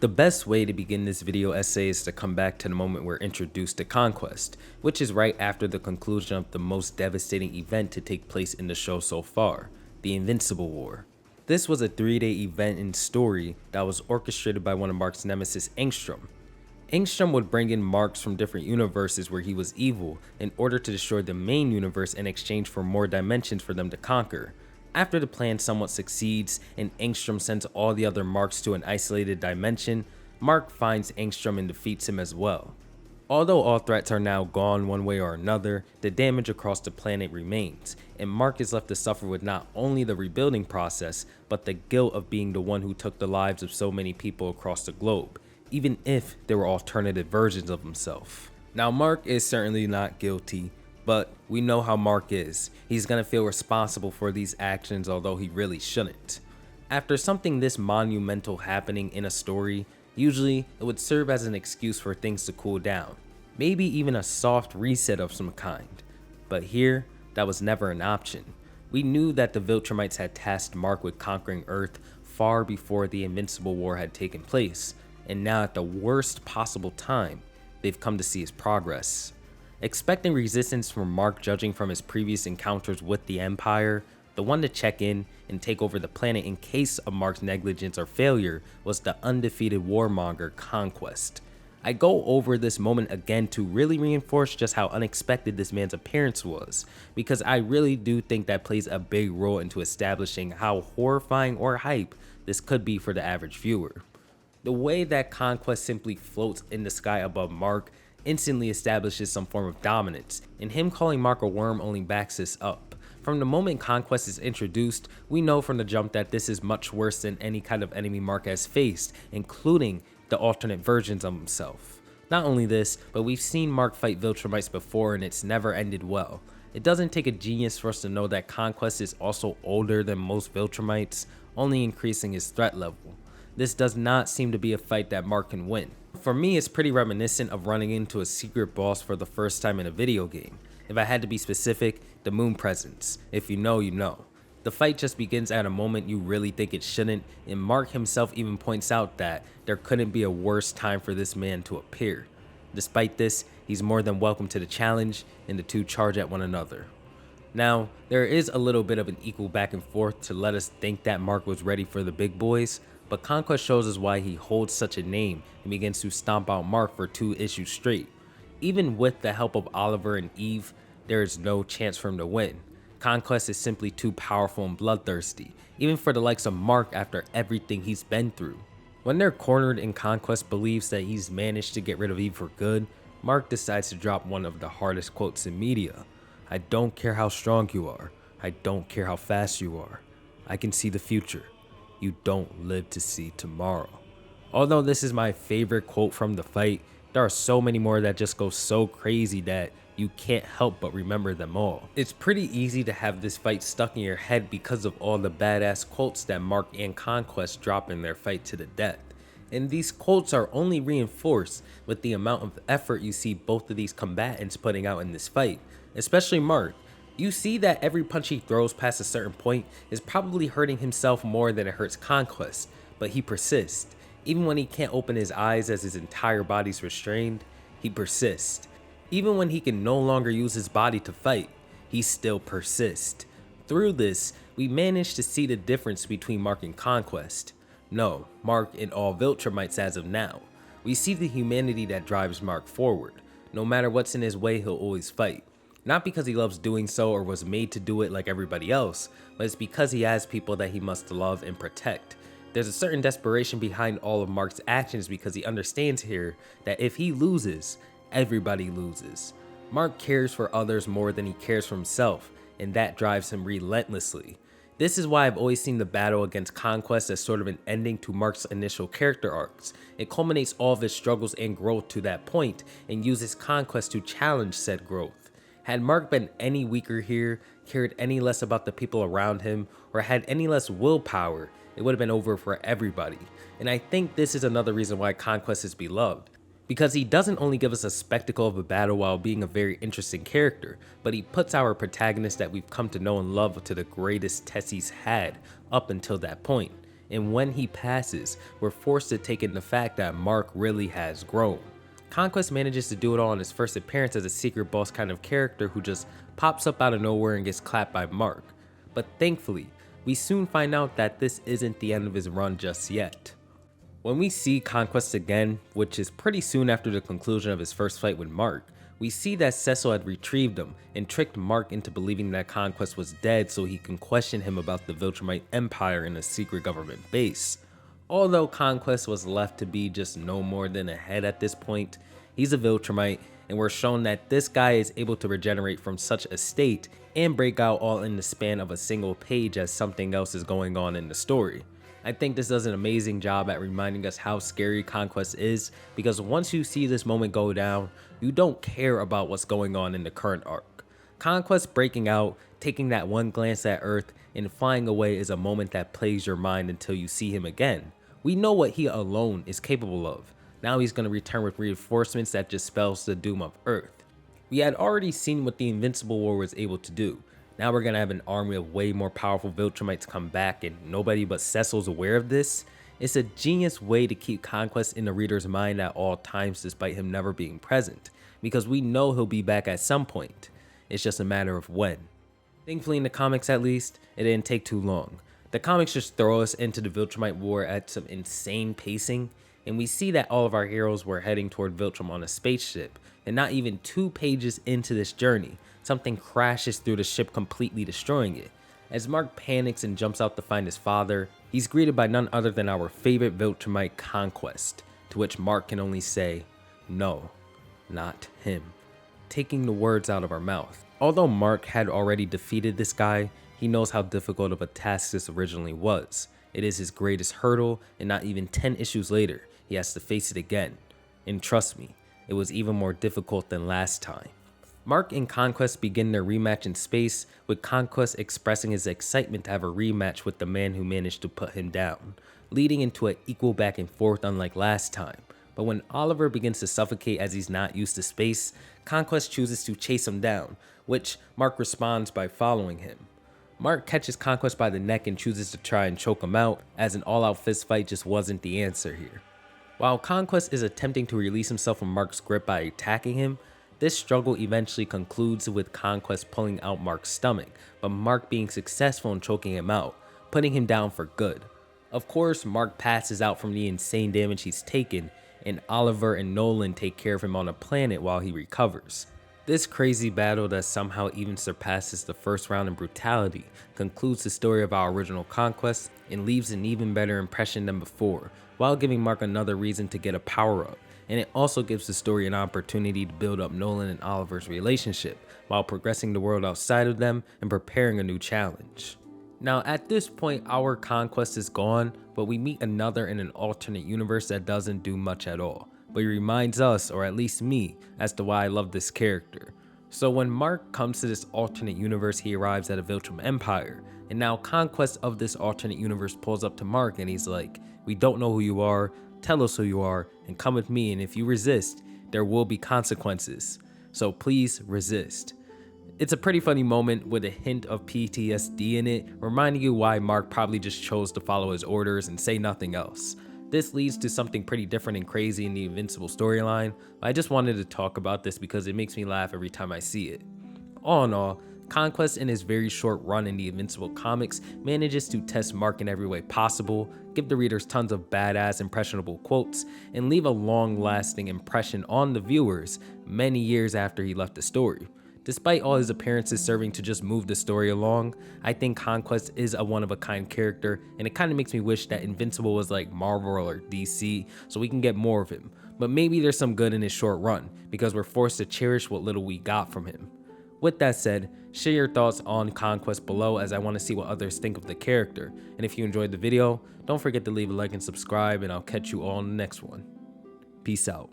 The best way to begin this video essay is to come back to the moment we're introduced to Conquest, which is right after the conclusion of the most devastating event to take place in the show so far, the Invincible War. This was a 3-day event and story that was orchestrated by one of Mark's nemesis, Angstrom. Angstrom would bring in Marks from different universes where he was evil in order to destroy the main universe in exchange for more dimensions for them to conquer. After the plan somewhat succeeds and Angstrom sends all the other Marks to an isolated dimension, Mark finds Angstrom and defeats him as well. Although all threats are now gone one way or another, the damage across the planet remains, and Mark is left to suffer with not only the rebuilding process, but the guilt of being the one who took the lives of so many people across the globe, even if there were alternative versions of himself. Now Mark is certainly not guilty, but we know how Mark is. He's gonna feel responsible for these actions, although he really shouldn't. After something this monumental happening in a story, usually it would serve as an excuse for things to cool down, maybe even a soft reset of some kind. But here, that was never an option. We knew that the Viltrumites had tasked Mark with conquering Earth far before the Invincible War had taken place, and now at the worst possible time, they've come to see his progress. Expecting resistance from Mark judging from his previous encounters with the Empire, the one to check in and take over the planet in case of Mark's negligence or failure was the undefeated warmonger Conquest. I go over this moment again to really reinforce just how unexpected this man's appearance was, because I really do think that plays a big role into establishing how horrifying or hype this could be for the average viewer. The way that Conquest simply floats in the sky above Mark instantly establishes some form of dominance, and him calling Mark a worm only backs this up. From the moment Conquest is introduced, we know from the jump that this is much worse than any kind of enemy Mark has faced, including the alternate versions of himself. Not only this, but we've seen Mark fight Viltrumites before and it's never ended well. It doesn't take a genius for us to know that Conquest is also older than most Viltrumites, only increasing his threat level. This does not seem to be a fight that Mark can win. For me, it's pretty reminiscent of running into a secret boss for the first time in a video game. If I had to be specific, the Moon Presence. If you know, you know. The fight just begins at a moment you really think it shouldn't, and Mark himself even points out that there couldn't be a worse time for this man to appear. Despite this, he's more than welcome to the challenge, and the two charge at one another. Now, there is a little bit of an equal back and forth to let us think that Mark was ready for the big boys, but Conquest shows us why he holds such a name and begins to stomp out Mark for 2 issues straight. Even with the help of Oliver and Eve, there is no chance for him to win. Conquest is simply too powerful and bloodthirsty, even for the likes of Mark after everything he's been through. When they're cornered and Conquest believes that he's managed to get rid of Eve for good, Mark decides to drop one of the hardest quotes in media. "I don't care how strong you are. I don't care how fast you are. I can see the future. You don't live to see tomorrow." Although this is my favorite quote from the fight, there are so many more that just go so crazy that you can't help but remember them all. It's pretty easy to have this fight stuck in your head because of all the badass quotes that Mark and Conquest drop in their fight to the death. And these quotes are only reinforced with the amount of effort you see both of these combatants putting out in this fight, especially Mark. You see that every punch he throws past a certain point is probably hurting himself more than it hurts Conquest, but he persists. Even when he can't open his eyes as his entire body's restrained, he persists. Even when he can no longer use his body to fight, he still persists. Through this, we manage to see the difference between Mark and Conquest. No, Mark and all Viltrumites as of now. We see the humanity that drives Mark forward. No matter what's in his way, he'll always fight. Not because he loves doing so or was made to do it like everybody else, but it's because he has people that he must love and protect. There's a certain desperation behind all of Mark's actions because he understands here that if he loses, everybody loses. Mark cares for others more than he cares for himself, and that drives him relentlessly. This is why I've always seen the battle against Conquest as sort of an ending to Mark's initial character arcs. It culminates all of his struggles and growth to that point, and uses Conquest to challenge said growth. Had Mark been any weaker here, cared any less about the people around him, or had any less willpower, it would have been over for everybody. And I think this is another reason why Conquest is beloved. Because he doesn't only give us a spectacle of a battle while being a very interesting character, but he puts our protagonist that we've come to know and love to the greatest test he's had up until that point. and when he passes, we're forced to take in the fact that Mark really has grown. Conquest manages to do it all in his first appearance as a secret boss kind of character who just pops up out of nowhere and gets clapped by Mark. But thankfully, we soon find out that this isn't the end of his run just yet. When we see Conquest again, which is pretty soon after the conclusion of his first fight with Mark, we see that Cecil had retrieved him and tricked Mark into believing that Conquest was dead so he can question him about the Viltrumite Empire in a secret government base. Although Conquest was left to be just no more than a head at this point, he's a Viltrumite, and we're shown that this guy is able to regenerate from such a state and break out all in the span of a single page as something else is going on in the story. I think this does an amazing job at reminding us how scary Conquest is, because once you see this moment go down, you don't care about what's going on in the current arc. Conquest breaking out, taking that one glance at Earth, and flying away is a moment that plays your mind until you see him again. We know what he alone is capable of. Now he's going to return with reinforcements that just spells the doom of Earth. We had already seen what the Invincible War was able to do. Now we're going to have an army of way more powerful Viltrumites come back, and nobody but Cecil's aware of this. It's a genius way to keep Conquest in the reader's mind at all times despite him never being present, because we know he'll be back at some point. It's just a matter of when. Thankfully in the comics at least, it didn't take too long. The comics just throw us into the Viltrumite War at some insane pacing, and we see that all of our heroes were heading toward Viltrum on a spaceship, and not even 2 pages into this journey, something crashes through the ship, completely destroying it. As Mark panics and jumps out to find his father, he's greeted by none other than our favorite Viltrumite, Conquest, to which Mark can only say, "No, not him," taking the words out of our mouth. Although Mark had already defeated this guy, he knows how difficult of a task this originally was. It is his greatest hurdle, and not even 10 issues later, he has to face it again. And trust me, it was even more difficult than last time. Mark and Conquest begin their rematch in space, with Conquest expressing his excitement to have a rematch with the man who managed to put him down, leading into an equal back and forth unlike last time. But when Oliver begins to suffocate as he's not used to space, Conquest chooses to chase him down, which Mark responds by following him. Mark catches Conquest by the neck and chooses to try and choke him out, as an all-out fist fight just wasn't the answer here. While Conquest is attempting to release himself from Mark's grip by attacking him, this struggle eventually concludes with Conquest pulling out Mark's stomach, but Mark being successful in choking him out, putting him down for good. Of course, Mark passes out from the insane damage he's taken, and Oliver and Nolan take care of him on a planet while he recovers. This crazy battle that somehow even surpasses the first round in brutality concludes the story of our original Conquest and leaves an even better impression than before, while giving Mark another reason to get a power-up. And it also gives the story an opportunity to build up Nolan and Oliver's relationship, while progressing the world outside of them and preparing a new challenge. Now at this point our Conquest is gone, but we meet another in an alternate universe that doesn't do much at all, but he reminds us, or at least me, as to why I love this character. So when Mark comes to this alternate universe, he arrives at a Viltrum Empire, and now Conquest of this alternate universe pulls up to Mark and he's like, "We don't know who you are, tell us who you are, and come with me, and if you resist, there will be consequences. So please resist." It's a pretty funny moment with a hint of PTSD in it, reminding you why Mark probably just chose to follow his orders and say nothing else. This leads to something pretty different and crazy in the Invincible storyline, but I just wanted to talk about this because it makes me laugh every time I see it. All in all, Conquest in his very short run in the Invincible comics manages to test Mark in every way possible, give the readers tons of badass impressionable quotes, and leave a long-lasting impression on the viewers many years after he left the story. Despite all his appearances serving to just move the story along, I think Conquest is a one-of-a-kind character, and it kind of makes me wish that Invincible was like Marvel or DC, so we can get more of him. But maybe there's some good in his short run, because we're forced to cherish what little we got from him. With that said, share your thoughts on Conquest below, as I want to see what others think of the character. And if you enjoyed the video, don't forget to leave a like and subscribe, and I'll catch you all in the next one. Peace out.